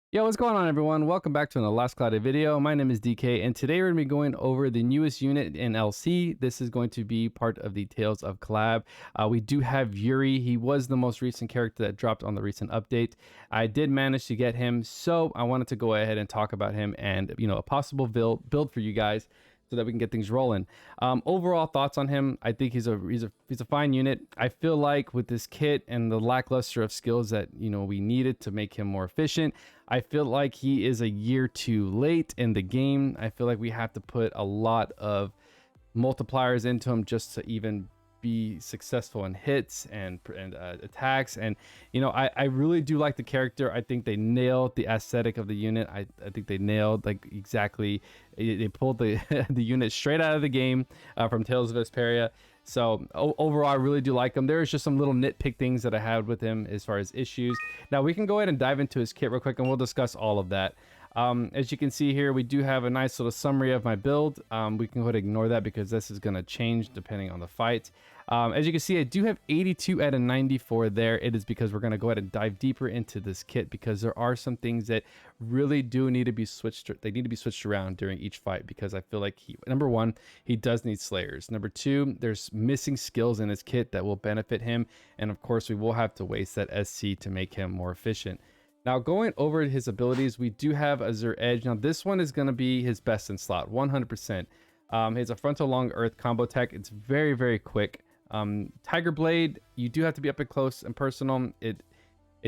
Yo, what's going on, everyone? Welcome back to another Last Cloudia video. My name is DK, and today we're going to be going over the newest unit in LC. This is going to be part of the Tales of Collab. We do have Yuri. He was the most recent character that dropped on the recent update. I did manage to get him, so I wanted to go ahead and talk about him and, a possible build for you guys, so that we can get things rolling. Overall thoughts on him: I think he's a fine unit. I feel like with this kit and the lackluster of skills that we needed to make him more efficient, I feel like he is a year too late in the game. I feel like we have to put a lot of multipliers into him just to even be successful in hits and attacks. And I really do like the character. I think they nailed the aesthetic of the unit. I think they nailed, like, exactly, they pulled the the unit straight out of the game from Tales of Vesperia. So overall, I really do like him. There's just some little nitpick things that I had with him as far as issues. Now we can go ahead and dive into his kit real quick, and we'll discuss all of that. As you can see here, we do have a nice little summary of my build. We can go ahead and ignore that because this is going to change depending on the fight. As you can see, I do have 82 out of 94 there. It is because we're going to go ahead and dive deeper into this kit, because there are some things that really do need to be switched. They need to be switched around during each fight, because I feel like number one, he does need slayers. Number two, there's missing skills in his kit that will benefit him. And of course, we will have to waste that SC to make him more efficient. Now, going over his abilities, we do have Azure Edge. Now, this one is going to be his best in slot, 100%. He has a frontal long earth combo tech. It's very, very quick. Tiger Blade, you do have to be up and close and personal. It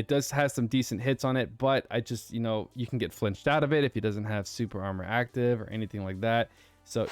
does have some decent hits on it, but I just, you can get flinched out of it if he doesn't have super armor active or anything like that. So,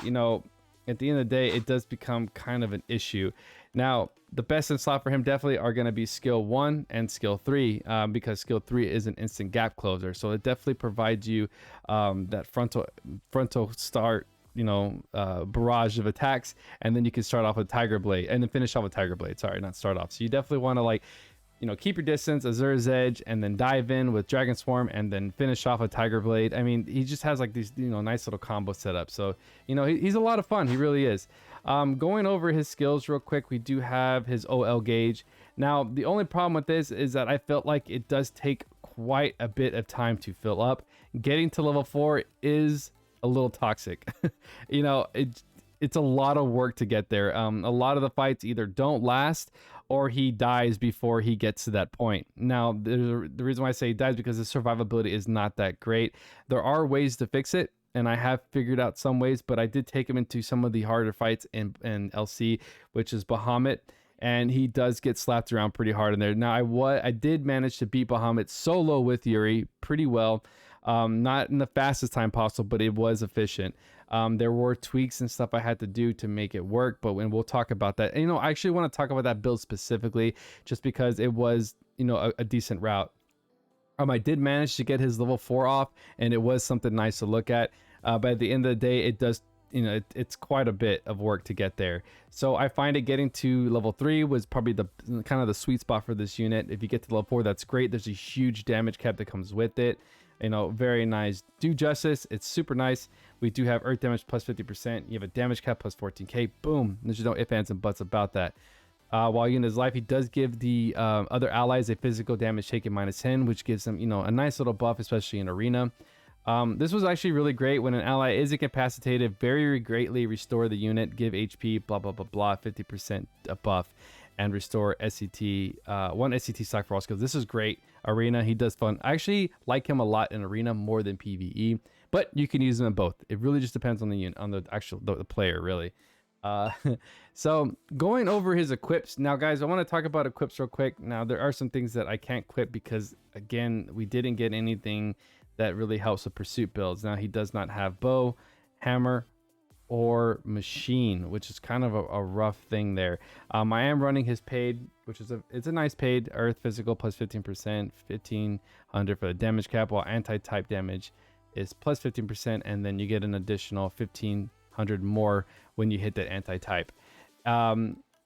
at the end of the day, it does become kind of an issue. Now, the best in slot for him definitely are going to be skill 1 and skill 3, because skill 3 is an instant gap closer. So it definitely provides you that frontal start, barrage of attacks, and then you can start off with Tiger Blade, and then finish off with Tiger Blade. Sorry, not start off. So you definitely want to, keep your distance, Azure's Edge, and then dive in with Dragon Swarm, and then finish off with Tiger Blade. I mean, he just has like these, nice little combo setup. So, he's a lot of fun. He really is. Going over his skills real quick, we do have his OL gauge. Now, the only problem with this is that I felt like it does take quite a bit of time to fill up. Getting to level 4 is a little toxic. It's a lot of work to get there. A lot of the fights either don't last, or he dies before he gets to that point. Now, the reason why I say he dies, because the survivability is not that great. There are ways to fix it, and I have figured out some ways, but I did take him into some of the harder fights in LC, which is Bahamut, and he does get slapped around pretty hard in there. Now, I did manage to beat Bahamut solo with Yuri pretty well. Not in the fastest time possible, but it was efficient. There were tweaks and stuff I had to do to make it work, but we'll talk about that. And, I actually want to talk about that build specifically, just because it was, a decent route. I did manage to get his level 4 off, and it was something nice to look at. But at the end of the day, it does, it's quite a bit of work to get there. So I find it getting to level 3 was probably the kind of the sweet spot for this unit. If you get to level 4, that's great. There's a huge damage cap that comes with it. Very nice. Do justice. It's super nice. We do have earth damage plus 50%. You have a damage cap plus 14k. Boom. There's no ifs, ands, and buts about that. While in his life, he does give the other allies a physical damage taken minus 10, which gives them, a nice little buff, especially in arena. This was actually really great. When an ally is incapacitated, very greatly restore the unit, give HP, blah, blah, blah, blah, 50% buff, and restore SCT, 1 SCT stock for all skills. This is great. Arena, he does fun. I actually like him a lot in arena more than PvE, but you can use him in both. It really just depends on the unit, on the actual the player, really. So going over his equips now, guys, I want to talk about equips real quick. Now, there are some things that I can't equip because, again, we didn't get anything that really helps with pursuit builds. Now, he does not have bow, hammer, or machine, which is kind of a rough thing there. I am running his paid, which is it's a nice paid earth physical plus 15%, 1500 for the damage cap, while anti-type damage is plus 15%, and then you get an additional 1500 more when you hit that anti-type.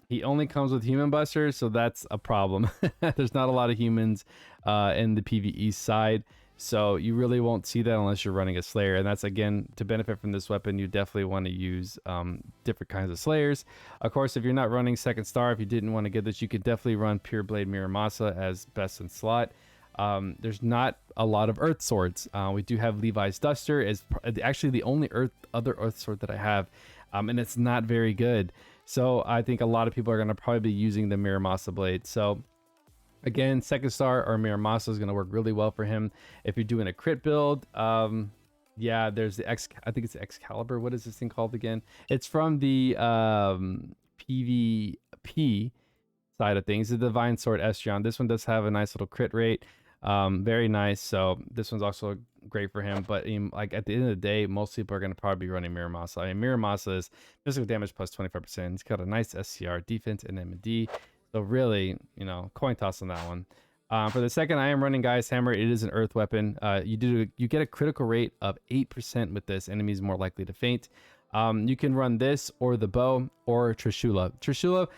He only comes with human busters, so that's a problem. There's not a lot of humans in the PvE side, so you really won't see that unless you're running a Slayer. And that's, again, to benefit from this weapon, you definitely want to use different kinds of Slayers. Of course, if you're not running second star, if you didn't want to get this, you could definitely run Pure Blade Miramasa as best in slot. There's not a lot of earth swords. We do have Levi's Duster as actually the only other earth sword that I have, and it's not very good. So I think a lot of people are going to probably be using the Miramasa blade. So again, second star or Miramasa is going to work really well for him if you're doing a crit build. Yeah, there's the I think it's Excalibur. What is this thing called again? It's from the PvP side of things, the Divine Sword Estion. This one does have a nice little crit rate, very nice. So this one's also great for him. But like at the end of the day, most people are going to probably be running Miramasa. I mean, Miramasa is physical damage plus 25%. He's got a nice SCR, defense, and MD. So really, you know, coin toss on that one. For the second, I am running Gaia's Hammer. It is an earth weapon. You get a critical rate of 8% with this. Enemies more likely to faint. You can run this or the bow or Trishula.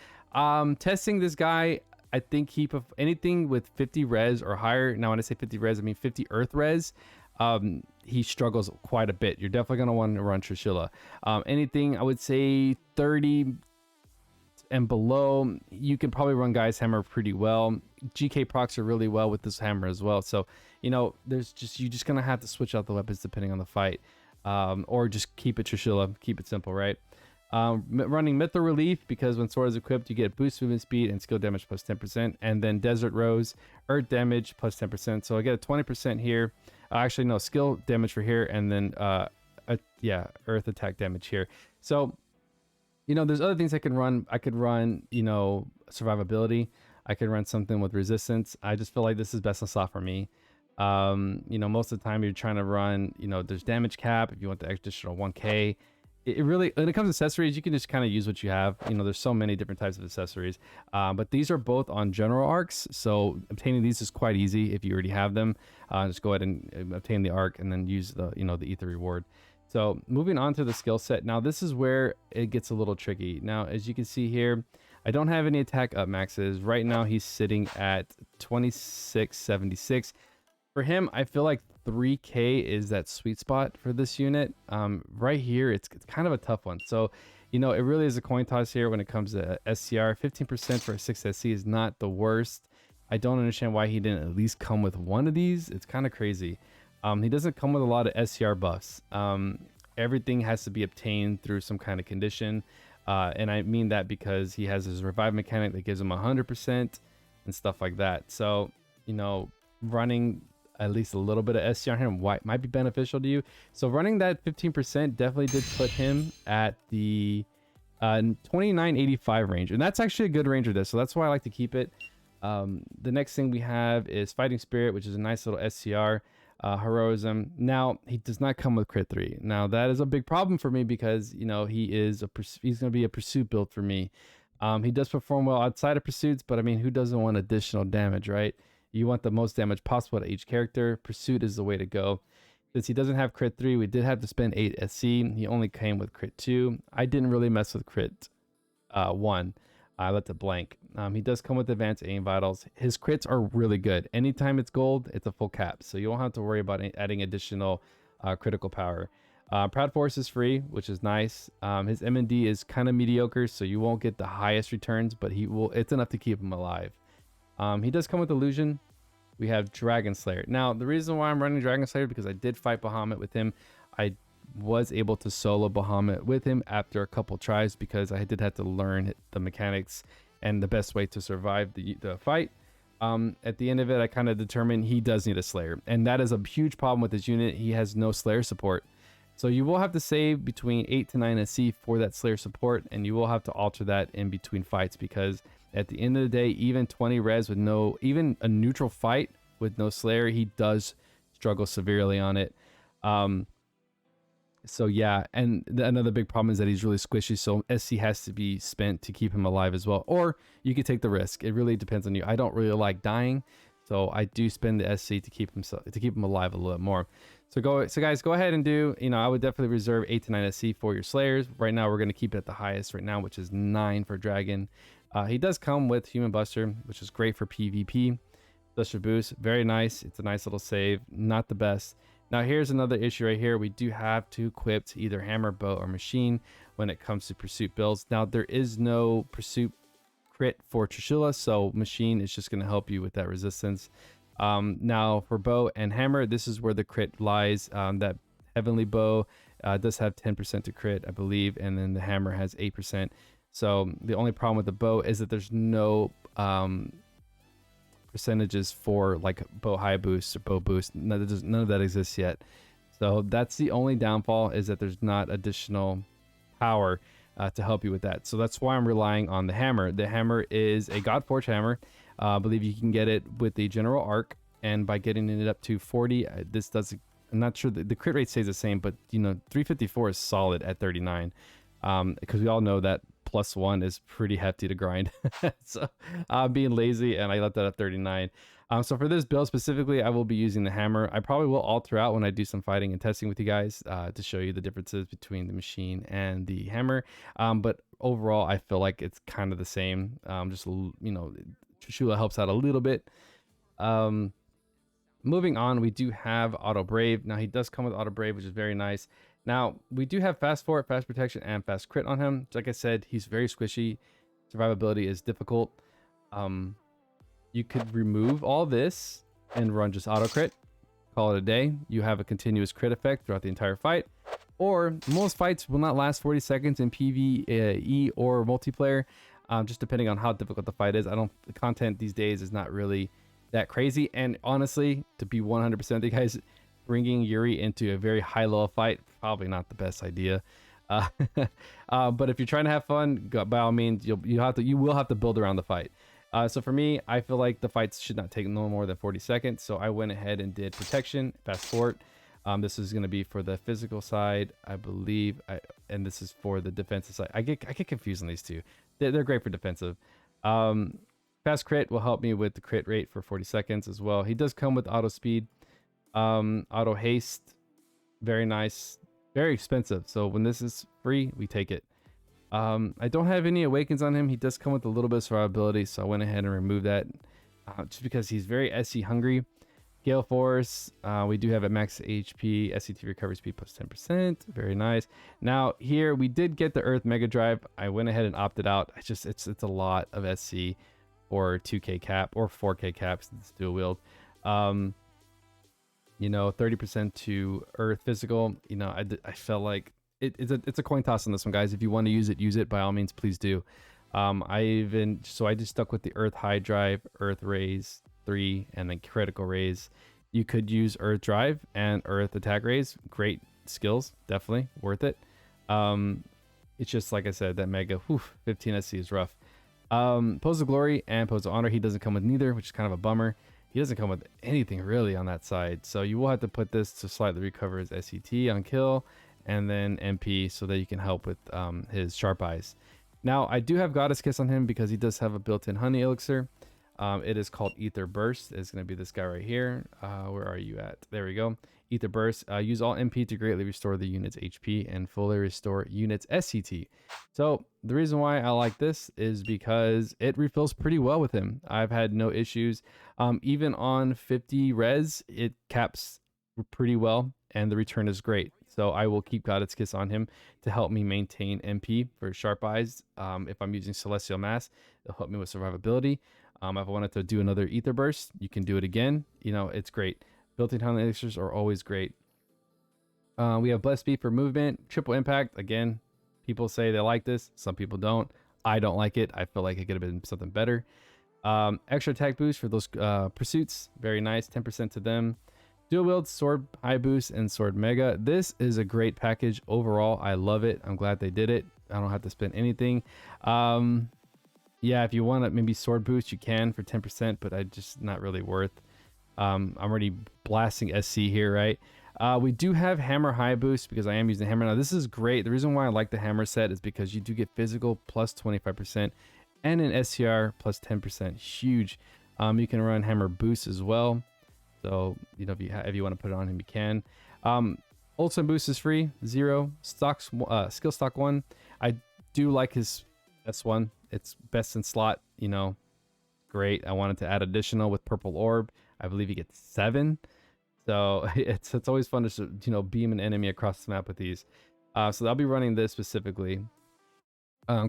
Testing this guy, I think anything with 50 res or higher. Now, when I say 50 res, I mean 50 earth res. He struggles quite a bit. You're definitely going to want to run Trishula. Anything, I would say 30 and below, you can probably run Gaia's Hammer pretty well. GK procs are really well with this hammer as well. So, you know, you're just going to have to switch out the weapons depending on the fight. Or just keep it Trishula, keep it simple, right? Running Mythril Relief, because when sword is equipped, you get boost movement speed and skill damage plus 10%. And then Desert Rose, earth damage plus 10%. So I get a 20% here. Actually, no, skill damage for here. And then, earth attack damage here. So, you know, there's other things I can run. I could run, you know, survivability. I could run something with resistance. I just feel like this is best in slot for me. You know, most of the time you're trying to run, you know, there's damage cap if you want the additional 1k. It really, when it comes to accessories, you can just kind of use what you have. You know, there's so many different types of accessories, but these are both on general arcs, so obtaining these is quite easy if you already have them. Just go ahead and obtain the arc and then use the, you know, the ether reward. So moving on to the skill set. Now this is where it gets a little tricky. Now, as you can see here, I don't have any attack up maxes. Right now he's sitting at 2676. For him, I feel like 3k is that sweet spot for this unit. Right here, it's kind of a tough one. So, you know, it really is a coin toss here when it comes to SCR. 15% for a 6 SC is not the worst. I don't understand why he didn't at least come with one of these. It's kind of crazy. He doesn't come with a lot of SCR buffs. Everything has to be obtained through some kind of condition. And I mean that because he has his revive mechanic that gives him 100% and stuff like that. So, you know, running at least a little bit of SCR on him might be beneficial to you. So running that 15% definitely did put him at the 2985 range. And that's actually a good range of this. So that's why I like to keep it. The next thing we have is Fighting Spirit, which is a nice little SCR. Heroism. Now he does not come with crit 3. Now that is a big problem for me because, you know, he's going to be a pursuit build for me. He does perform well outside of pursuits, but I mean, who doesn't want additional damage, right? You want the most damage possible to each character. Pursuit is the way to go. Since he doesn't have crit 3, we did have to spend 8 SC. He only came with crit 2. I didn't really mess with crit 1. I left it blank. He does come with advanced aim vitals. His crits are really good. Anytime it's gold, it's a full cap. So you don't have to worry about adding additional critical power. Proud Force is free, which is nice. His M&D is kind of mediocre, so you won't get the highest returns, but it's enough to keep him alive. He does come with Illusion. We have Dragon Slayer. Now, the reason why I'm running Dragon Slayer is because I did fight Bahamut with him. I was able to solo Bahamut with him after a couple tries because I did have to learn the mechanics and the best way to survive the fight. At the end of it, I kind of determined he does need a Slayer, and that is a huge problem with this unit. He has no Slayer support. So you will have to save between 8 to 9 SC for that Slayer support, and you will have to alter that in between fights because at the end of the day, even 20 res with even a neutral fight with no Slayer, he does struggle severely on it. So yeah, and another big problem is that he's really squishy, so SC has to be spent to keep him alive as well. Or you could take the risk. It really depends on you. I don't really like dying, so I do spend the SC to keep him alive a little bit more. So guys, go ahead and do, you know, I would definitely reserve 8 to 9 SC for your Slayers. Right now, we're going to keep it at the highest right now, which is 9 for Dragon. He does come with Human Buster, which is great for PvP. Buster Boost, very nice. It's a nice little save, not the best. Now here's another issue right here. We do have to equip either hammer, bow, or machine when it comes to pursuit builds. Now there is no pursuit crit for Trishula, so machine is just going to help you with that resistance. Now for bow and hammer, this is where the crit lies. That heavenly bow does have 10% to crit, I believe, and then the hammer has 8%. So the only problem with the bow is that there's no percentages for like bow high boost or bow boost. None of that exists yet. So that's the only downfall, is that there's not additional power to help you with that. So that's why I'm relying on the hammer. The hammer is a Godforge hammer. I believe you can get it with the general arc, and by getting it up to 40, this does. I'm not sure the crit rate stays the same, but you know, 354 is solid at 39, because we all know that +1 is pretty hefty to grind. So I'm being lazy and I left that at 39. So for this build specifically, I will be using the hammer. I probably will alter out when I do some fighting and testing with you guys to show you the differences between the machine and the hammer. But overall, I feel like it's kind of the same. Just, you know, Shula helps out a little bit. Moving on, we do have Auto Brave. Now he does come with Auto Brave, which is very nice. Now we do have Fast Forward, Fast Protection, and Fast Crit on him. Like I said, he's very squishy. Survivability is difficult. You could remove all this and run just Auto Crit. Call it a day. You have a continuous crit effect throughout the entire fight. Or most fights will not last 40 seconds in PvE or multiplayer, just depending on how difficult the fight is. The content these days is not really that crazy, and honestly, to be 100% the guys, bringing Yuri into a very high level fight, probably not the best idea. But if you're trying to have fun, by all means, you will have to build around the fight. So for me, I feel like the fights should not take no more than 40 seconds. So I went ahead and did protection, fast forward. This is going to be for the physical side, I believe, and this is for the defensive side. I get confused on these two. They're great for defensive. Fast crit will help me with the crit rate for 40 seconds as well. He does come with auto speed, auto haste, very nice, very expensive. So when this is free, we take it. I don't have any awakens on him. He does come with a little bit of survivability, so I went ahead and removed that just because he's very SC hungry. Gale Force, we do have at max HP, SCT recovery speed plus 10%, very nice. Now here we did get the Earth Mega Drive. I went ahead and opted out. It's a lot of SC or 2k cap or 4k caps. It's dual wield. You know, 30% to Earth physical. You know, I felt like it's a coin toss on this one, guys. If you want to use it by all means, please do. I just stuck with the Earth High Drive, Earth Raise 3, and then critical raise. You could use Earth Drive and Earth Attack Raise. Great skills, definitely worth it. It's just like I said, that mega 15 SC is rough. Pose of Glory and Pose of Honor, he doesn't come with neither, which is kind of a bummer. He doesn't come with anything really on that side, so you will have to put this to slightly recover his SCT on kill, and then MP so that you can help with his Sharp Eyes. Now I do have Goddess Kiss on him because he does have a built-in honey elixir. It is called Ether Burst. It's going to be this guy right here. Where are you at? There we go. Ether Burst. Use all MP to greatly restore the unit's HP and fully restore unit's SCT. So the reason why I like this is because it refills pretty well with him. I've had no issues. Even on 50 res, it caps pretty well and the return is great. So I will keep Goddess Kiss on him to help me maintain MP for Sharp Eyes. If I'm using Celestial Mass, it'll help me with survivability. If I wanted to do another Ether Burst, you can do it again. You know, it's great. Built-in honey elixirs are always great. We have Blessed Speed for movement, triple impact. Again, people say they like this. Some people don't. I don't like it. I feel like it could have been something better. Extra attack boost for those pursuits. Very nice. 10% to them. Dual wield, sword high boost, and sword mega. This is a great package overall. I love it. I'm glad they did it. I don't have to spend anything. Yeah, if you want to maybe sword boost, you can for 10%, but I just not really worth. I'm already blasting SC here, right? We do have hammer high boost because I am using hammer. Now this is great. The reason why I like the hammer set is because you do get physical plus 25% and an SCR plus 10%. Huge. You can run hammer boost as well. So, you know, if you want to put it on him, you can. Ultimate boost is free, 0. Stocks, skill stock 1. I do like his S1. It's best in slot, you know, great. I wanted to add additional with purple orb. I believe you get 7. So it's always fun to, you know, beam an enemy across the map with these. So I'll be running this specifically.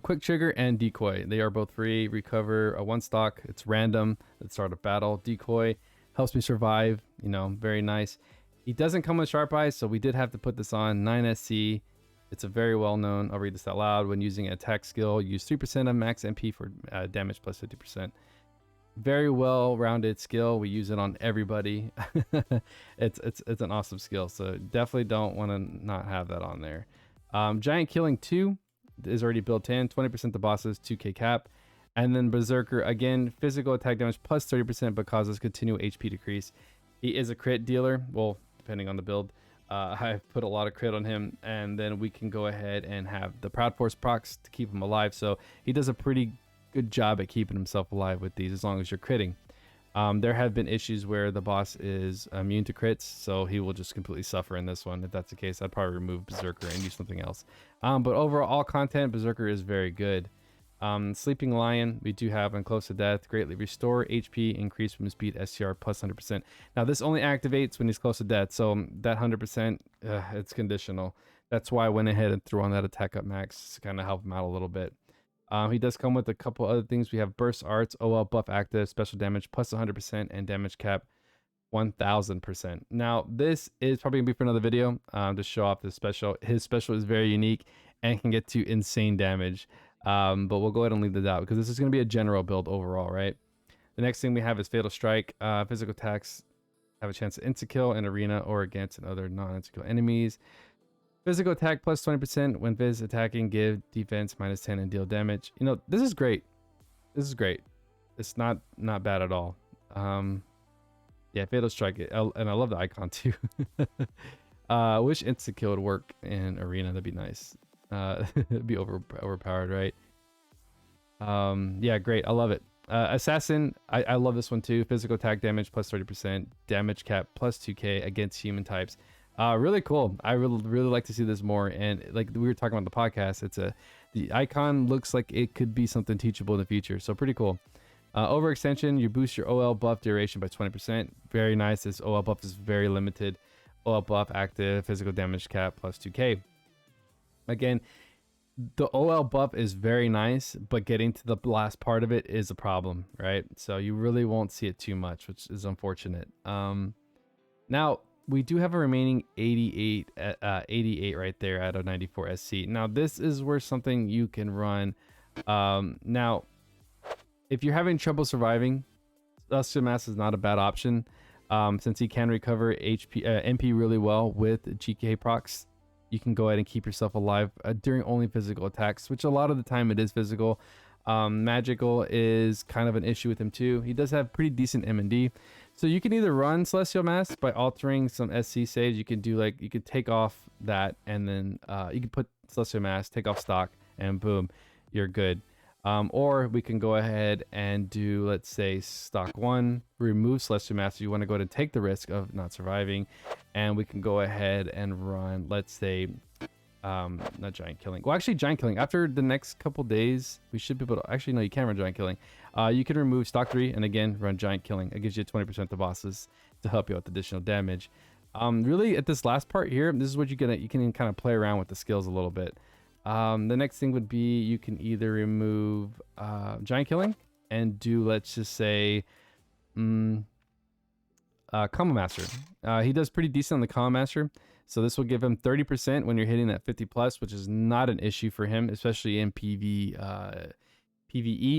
Quick trigger and decoy. They are both free. Recover a 1 stock. It's random at the start of battle. Decoy helps me survive, you know, very nice. He doesn't come with sharp eyes, so we did have to put this on. 9SC. It's a very well known, I'll read this out loud. When using an attack skill, use 3% of max MP for damage plus 50%. Very well rounded skill. We use it on everybody. It's an awesome skill, so definitely don't want to not have that on there. Giant Killing 2 is already built in, 20% the bosses, 2k cap. And then Berserker, again, physical attack damage plus 30%, but causes continual HP decrease. He is a crit dealer, well, depending on the build. I've put a lot of crit on him, and then we can go ahead and have the Proud Force procs to keep him alive. So he does a pretty good job at keeping himself alive with these, as long as you're critting. There have been issues where the boss is immune to crits, so he will just completely suffer in this one. If that's the case, I'd probably remove Berserker and use something else. But overall, all content, Berserker is very good. Sleeping Lion, we do have on Close to Death, greatly restore HP, increase movement speed, SCR plus 100%. Now this only activates when he's close to death, so that 100%, it's conditional. That's why I went ahead and threw on that attack up max to kind of help him out a little bit. He does come with a couple other things. We have Burst Arts, OL buff active, special damage plus 100%, and damage cap 1000%. Now this is probably gonna be for another video to show off this special. His special is very unique and can get to insane damage. But we'll go ahead and leave this out because this is going to be a general build overall, right? The next thing we have is Fatal Strike. Physical attacks have a chance to insta-kill in arena or against other non-insta-kill enemies. Physical attack plus 20% when Viz attacking, give defense minus 10 and deal damage. You know, this is great. This is great. It's not bad at all. Yeah, Fatal Strike, and I love the icon too. Wish insta-kill would work in arena. That'd be nice. It'd be overpowered, right? Yeah, great. I love it. Assassin, I love this one too. Physical attack damage plus 30%, damage cap plus 2k against human types. Really cool. I really like to see this more. And like we were talking about the podcast, the icon looks like it could be something teachable in the future. So pretty cool. Overextension, you boost your OL buff duration by 20%. Very nice. This OL buff is very limited. OL buff active, physical damage cap plus 2k. Again, the OL buff is very nice, but getting to the last part of it is a problem, right? So you really won't see it too much, which is unfortunate. Now, we do have a remaining 88 right there out of 94 SC. Now, this is where something you can run. Now, if you're having trouble surviving, Celestial Mass is not a bad option, since he can recover MP really well with GK procs. You can go ahead and keep yourself alive during only physical attacks, which a lot of the time it is physical. Magical is kind of an issue with him too. He does have pretty decent M&D. So you can either run Celestial Mass by altering some SC saves. You can do like, you could take off that and then you can put Celestial Mass, take off stock, and boom, you're good. Or we can go ahead and do, let's say, stock 1, remove Celestial Mass if you want to go ahead and take the risk of not surviving. And we can go ahead and run, let's say, not Giant Killing. Well, actually, Giant Killing. After the next couple days, we should be able to, actually, no, you can run Giant Killing. You can remove stock 3 and again, run Giant Killing. It gives you 20% of bosses to help you out with additional damage. Really, at this last part here, this is what you can kind of play around with the skills a little bit. The next thing would be you can either remove Giant Killing and do, let's just say, Combo Master. He does pretty decent on the Combo Master, so this will give him 30% when you're hitting that 50 plus, which is not an issue for him, especially in PvE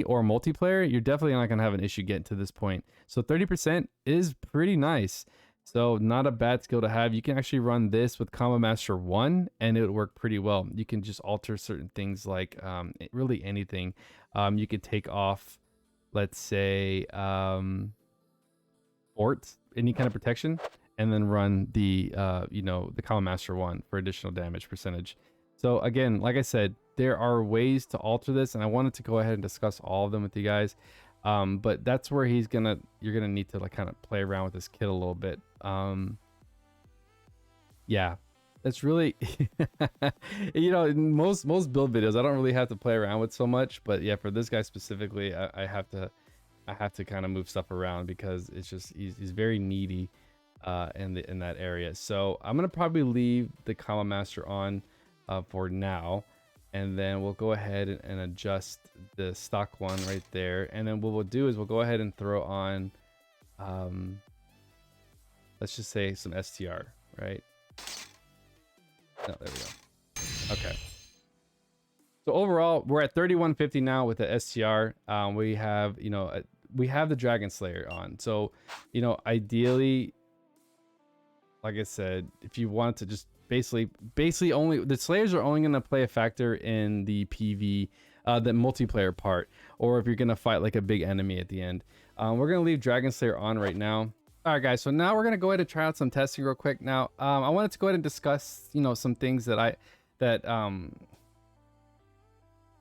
or multiplayer. You're definitely not going to have an issue getting to this point. So 30% is pretty nice. So not a bad skill to have. You can actually run this with Combo Master 1 and it would work pretty well. You can just alter certain things like really anything. You could take off, let's say, forts, any kind of protection, and then run the the Combo Master 1 for additional damage percentage. So again, like I said, there are ways to alter this, and I wanted to go ahead and discuss all of them with you guys. But that's where you're gonna need to like kind of play around with this kit a little bit. Yeah, that's really most build videos I don't really have to play around with so much, but yeah, for this guy specifically, I have to kind of move stuff around because it's just he's very needy in that area. So I'm gonna probably leave the Combo Master on for now. And then we'll go ahead and adjust the stock one right there. And then what we'll do is we'll go ahead and throw on let's just say some STR, right? No, there we go. Okay. So overall, we're at 3150 now with the STR. We have, you know, we have the Dragon Slayer on. So, you know, ideally, like I said, if you want to just basically only the Slayers are only going to play a factor in the PV, the multiplayer part, or if you're going to fight like a big enemy at the end. We're going to leave Dragon Slayer on right now. All right, guys. So now we're going to go ahead and try out some testing real quick. Now, I wanted to go ahead and discuss, you know, some things that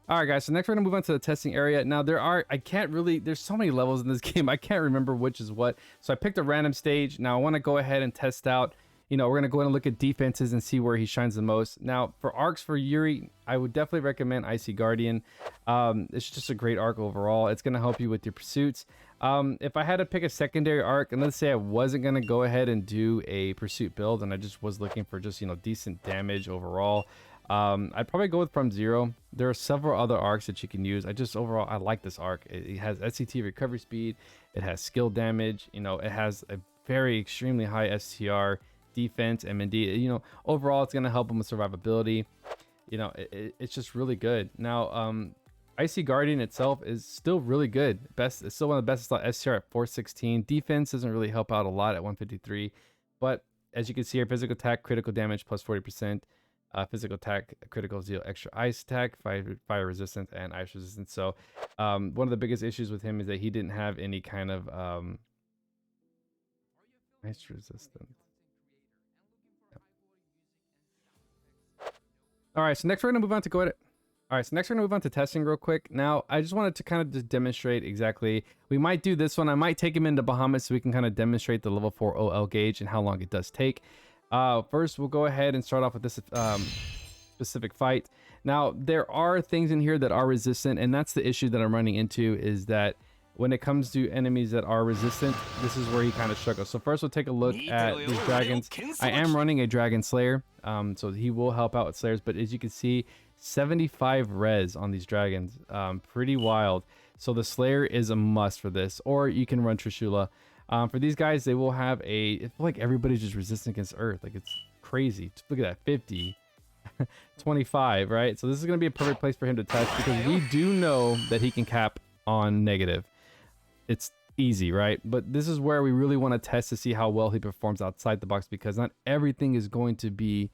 all right, guys, so next we're gonna move on to the testing area. Now there's so many levels in this game, I can't remember which is what. So I picked a random stage. Now I wanna go ahead and test out, you know, we're gonna go ahead and look at defenses and see where he shines the most. Now for arcs for Yuri, I would definitely recommend Icy Guardian. It's just a great arc overall. It's gonna help you with your pursuits. If I had to pick a secondary arc, and let's say I wasn't gonna go ahead and do a pursuit build and I just was looking for just, you know, decent damage overall, I'd probably go with From Zero. There are several other arcs that you can use. Overall, I like this arc. It has SCT recovery speed. It has skill damage. You know, it has a very extremely high STR, defense, MND. You know, overall, it's going to help him with survivability. You know, it's just really good. Now, Icy Guardian itself is still really good. It's still one of the best STR at 416. Defense doesn't really help out a lot at 153. But as you can see here, physical attack, critical damage plus 40%. Physical attack, critical deal extra ice attack, fire resistance, and ice resistance. So one of the biggest issues with him is that he didn't have any kind of ice resistance. Yep. All right, so next we're gonna move on to testing real quick. Now I just wanted to kind of just demonstrate exactly. We might do this one. I might take him into Bahamut so we can kind of demonstrate the level 4 OL gauge and how long it does take. First, we'll go ahead and start off with this specific fight. Now, there are things in here that are resistant, and that's the issue that I'm running into, is that when it comes to enemies that are resistant, this is where he kind of struggles. So first, we'll take a look at these dragons. I am running a Dragon Slayer, so he will help out with Slayers, but as you can see, 75 res on these dragons. Pretty wild. So the Slayer is a must for this, or you can run Trishula. For these guys, they will have I feel like everybody's just resistant against Earth. Like, it's crazy. Look at that, 50, 25, right? So this is going to be a perfect place for him to test, because we do know that he can cap on negative. It's easy, right? But this is where we really want to test to see how well he performs outside the box, because not everything is going to be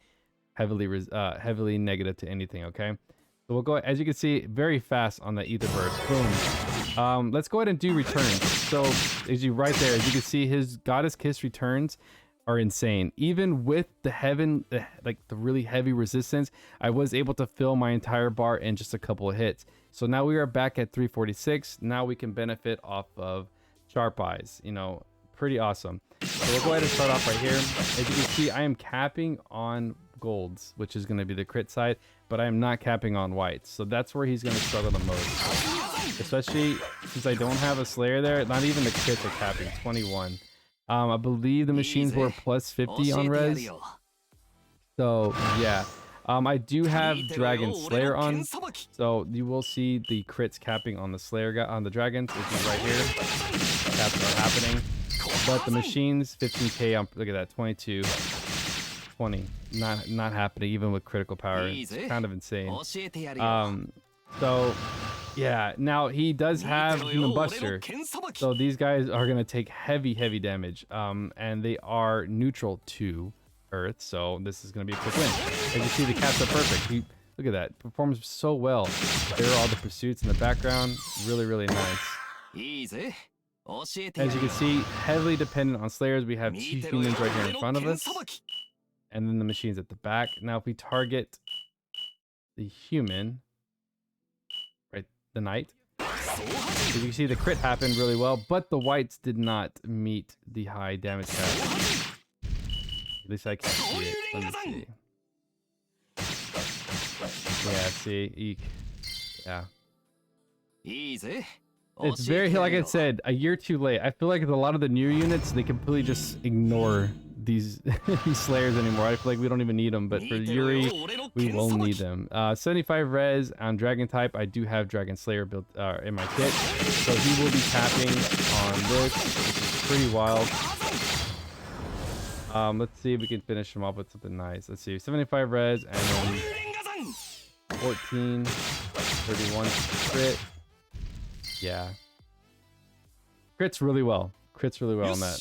heavily negative to anything, okay? So we'll go, as you can see, very fast on the Ether Burst. Boom. Let's go ahead and do returns. So as you right there, as you can see, his Goddess Kiss returns are insane. Even with the like the really heavy resistance, I was able to fill my entire bar in just a couple of hits. So now we are back at 346. Now we can benefit off of Sharp Eyes. You know, pretty awesome. So we'll go ahead and start off right here. As you can see, I am capping on golds, which is going to be the crit side, but I am not capping on whites. So that's where he's going to struggle the most, especially since I don't have a Slayer there. Not even the crits are capping. 21. I believe the machines were plus 50 on res. So yeah, I do have Dragon Slayer on, so you will see the crits capping on the Slayer guy, on the dragons, which is right here. Caps are happening, but the machines 15k. Look at that, 22, 20, not happening even with critical power. It's kind of insane. So yeah, now he does have Human Buster, so these guys are gonna take heavy damage, and they are neutral to Earth, so this is gonna be a quick win. As you see, the caps are perfect. Look at that, performs so well. There are all the pursuits in the background, really nice. As you can see, heavily dependent on Slayers. We have 2 humans right here in front of us, and then the machines at the back. Now if we target the human, the knight, so you can see the crit happened really well, but the whites did not meet the high damage cap. At least I can't see it. Let me see. Yeah, see, eek. Yeah. It's very, like I said, a year too late. I feel like with a lot of the new units, they completely just ignore these these Slayers anymore. I feel like we don't even need them, but for Yuri, we will need them. 75 res on Dragon type. I do have Dragon Slayer built in my kit, so he will be tapping on this, which is pretty wild. Let's see if we can finish him off with something nice. Let's see, 75 res and then 14, 31 crit. Yeah. Crits really well. Crits really well on that.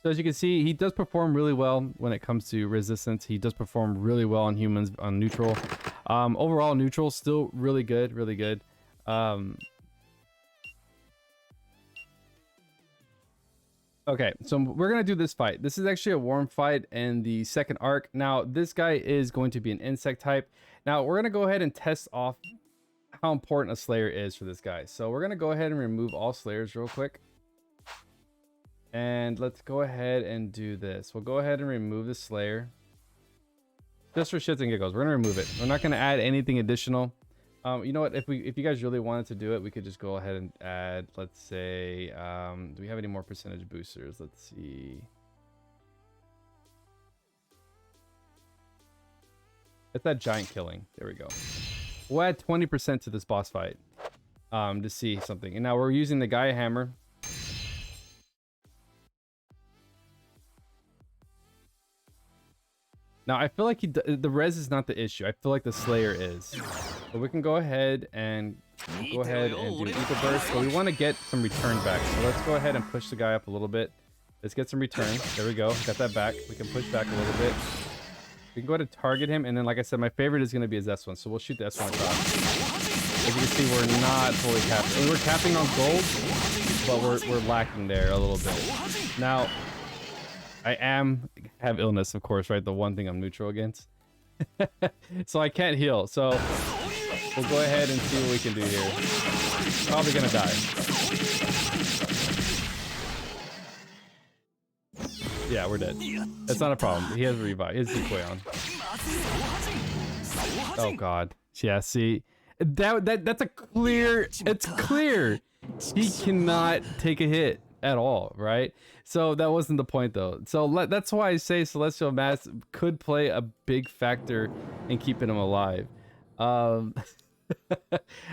So as you can see, he does perform really well when it comes to resistance. He does perform really well on humans, on neutral. Overall, neutral still really good, really good. Okay, so we're gonna do this fight. This is actually a warm fight in the second arc. Now, this guy is going to be an insect type. Now, we're gonna go ahead and test off how important a Slayer is for this guy. So we're gonna go ahead and remove all Slayers real quick. And let's go ahead and do this. We'll go ahead and remove the Slayer. Just for shits and giggles, we're gonna remove it. We're not gonna add anything additional. You know what? If you guys really wanted to do it, we could just go ahead and add. Let's say, do we have any more percentage boosters? Let's see. It's that giant killing. There we go. We'll add 20% to this boss fight, to see something. And now we're using the Gaia Hammer. Now, I feel like the res is not the issue. I feel like the Slayer is. But we can go ahead and do Ether Burst. But we want to get some return back. So let's go ahead and push the guy up a little bit. Let's get some return. There we go. Got that back. We can push back a little bit. We can go ahead and target him. And then, like I said, my favorite is going to be his S1. So we'll shoot the S1 across. As you can see, we're not fully capping. We're capping on gold, but we're lacking there a little bit. Now, I have illness, of course, right? The one thing I'm neutral against. So I can't heal. So we'll go ahead and see what we can do here. Probably gonna die. Yeah, we're dead. That's not a problem. He has a revive. He has decoy on. Oh god. Yeah, see. That's a clear. It's clear. He cannot take a hit at all, right? So that wasn't the point though. So that's why I say Celestial Mass could play a big factor in keeping him alive. I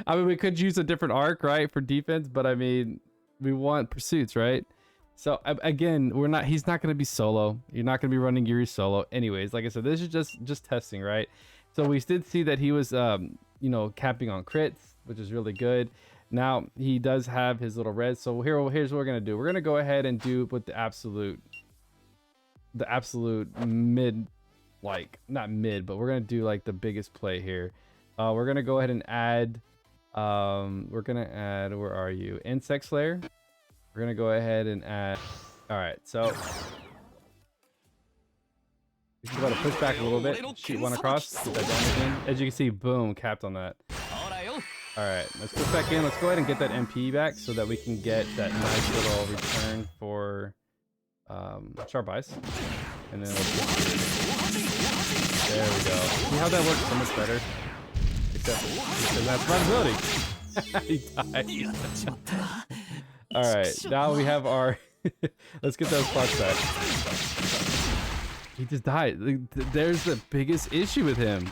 mean, we could use a different arc, right, for defense, but I mean, we want pursuits, right? So again, he's not going to be solo. You're not going to be running Yuri solo. Anyways, like I said, this is just testing, right? So we did see that he was you know, capping on crits, which is really good. Now he does have his little res. So here's what we're gonna do. We're gonna go ahead and do with the absolute mid, like not mid, but we're gonna do like the biggest play here. We're gonna go ahead and add. Where are you? Insect Slayer. We're gonna go ahead and add. All right, so we can go to push back a little bit. Shoot one across. Get that damage in. As you can see, boom, capped on that. All right, let's push back in. Let's go ahead and get that MP back so that we can get that nice little return for Sharp Eyes. And then there we go. See how that works so much better? Except that's survivability. He died. All right, now we have our. Let's get those spots back. He just died. There's the biggest issue with him.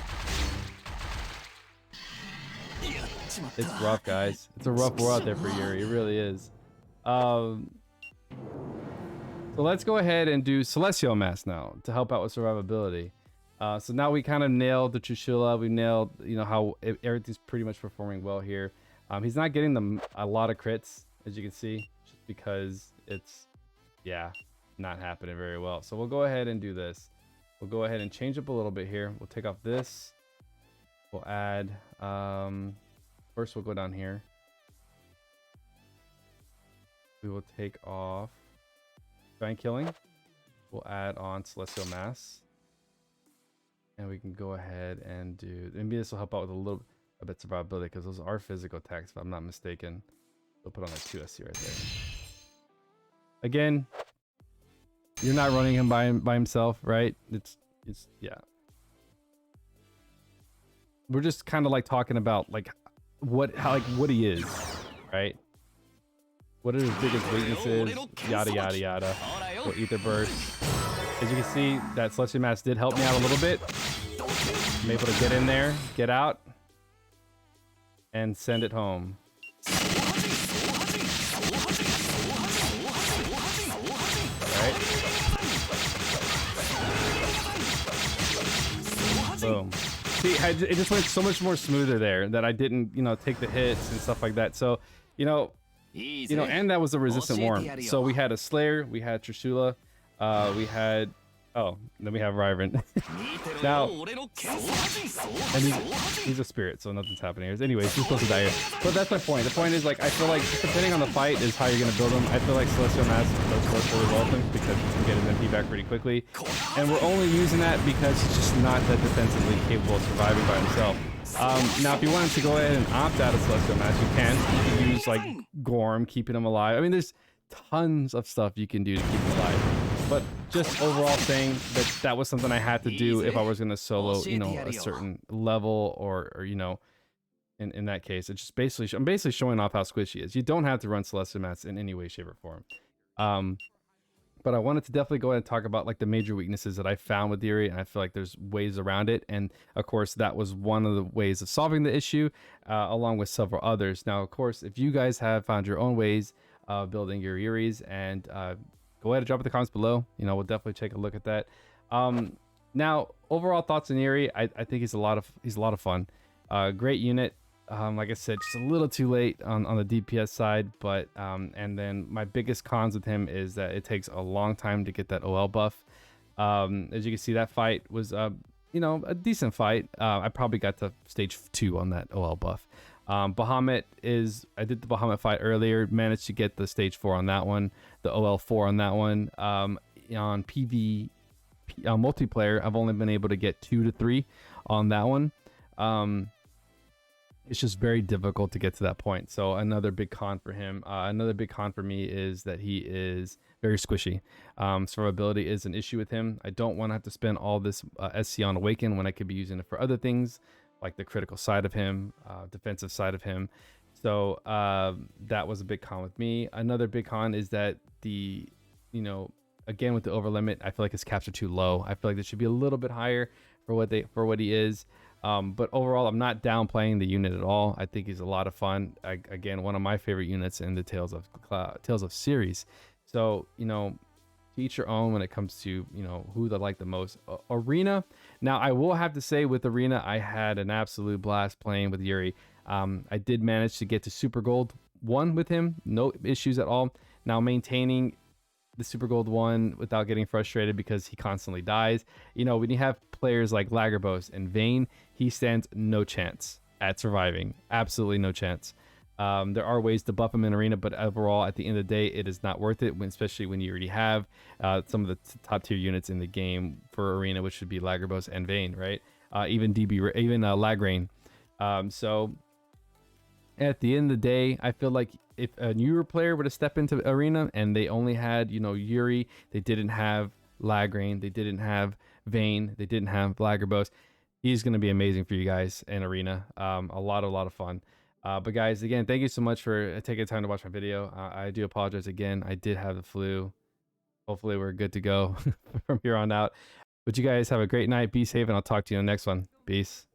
It's rough, guys. It's a rough world out there for Yuri. It really is. So let's go ahead and do Celestial Mass now to help out with survivability. So now we kind of nailed the Chushula. We nailed, you know, how everything's pretty much performing well here. He's not getting a lot of crits, as you can see, just because it's, yeah, not happening very well. So we'll go ahead and do this. We'll go ahead and change up a little bit here. We'll take off this. We'll add, first we'll go down here. We will take off Giant Killing. We'll add on Celestial Mass. And we can go ahead and do, maybe this will help out with a bit of survivability, because those are physical attacks, if I'm not mistaken. We'll put on like 2 SC right there. Again, you're not running him by himself, right? It's yeah. We're just kind of like talking about like what he is, right? What are his biggest weaknesses? Yada yada yada. We'll Ether Burst. As you can see, that Celestial Mass did help me out a little bit. I'm able to get in there, get out, and send it home. Alright. Boom. See, it just went so much more smoother there that I didn't, take the hits and stuff like that. So, and that was a resistant worm. So we had a Slayer, we had Trishula, we had, then we have Ryvern. Now, and he's a spirit, so nothing's happening here. Anyways, he's supposed to die here. But that's my point. The point is, like, I feel like depending on the fight is how you're going to build him. I feel like Celestial Mask does work really well with him because you can get his MP back pretty quickly. And we're only using that because he's just not that defensively capable of surviving by himself. Now, if you wanted to go ahead and opt out of Celestial Mask, you can. You can use, like, Gorm, keeping him alive. I mean, there's tons of stuff you can do to keep him alive. But just overall saying that was something I had to do if I was going to solo, a certain level or in that case, it's just basically, I'm basically showing off how squishy he is. You don't have to run Celestial Mask in any way, shape, or form. But I wanted to definitely go ahead and talk about like the major weaknesses that I found with Yuri, and I feel like there's ways around it. And of course, that was one of the ways of solving the issue, along with several others. Now, of course, if you guys have found your own ways of building your Yuris, and go ahead and drop it in the comments below. We'll definitely take a look at that. Now, overall thoughts on Yuri, I think he's a lot of fun. Great unit. Like I said, just a little too late on the DPS side, but and then my biggest cons with him is that it takes a long time to get that OL buff. As you can see, that fight was a decent fight. I probably got to stage 2 on that OL buff. Bahamut I did the Bahamut fight earlier, managed to get the stage 4 on that one, the OL 4 on that one. On PV multiplayer, I've only been able to get 2 to 3 on that one. It's just very difficult to get to that point. So another big con for him. Another big con for me is that he is very squishy. Survivability is an issue with him. I don't want to have to spend all this SC on Awaken when I could be using it for other things, like the critical side of him, defensive side of him. So that was a big con with me. Another big con is that again with the over limit, I feel like his caps are too low. I feel like they should be a little bit higher for what he is. But overall, I'm not downplaying the unit at all. I think he's a lot of fun. Again, one of my favorite units in the Tales of series. So to each your own when it comes to who they like the most. Arena. Now I will have to say with Arena, I had an absolute blast playing with Yuri. I did manage to get to Super Gold 1 with him, no issues at all. Now maintaining the Super Gold 1 without getting frustrated because he constantly dies. When you have players like Lagerbos and Vayne, he stands no chance at surviving. Absolutely no chance. There are ways to buff him in Arena, but overall, at the end of the day, it is not worth it, especially when you already have some of the top tier units in the game for Arena, which would be Lagerbos and Vayne, right? Even Lagrain. So at the end of the day, I feel like if a newer player were to step into Arena and they only had, Yuri, they didn't have Lagrain, they didn't have Vayne, they didn't have Lagerbos, he's going to be amazing for you guys in Arena. A lot of fun. But guys, again, thank you so much for taking time to watch my video. I do apologize again. I did have the flu. Hopefully we're good to go from here on out. But you guys have a great night. Be safe, and I'll talk to you in the next one. Peace.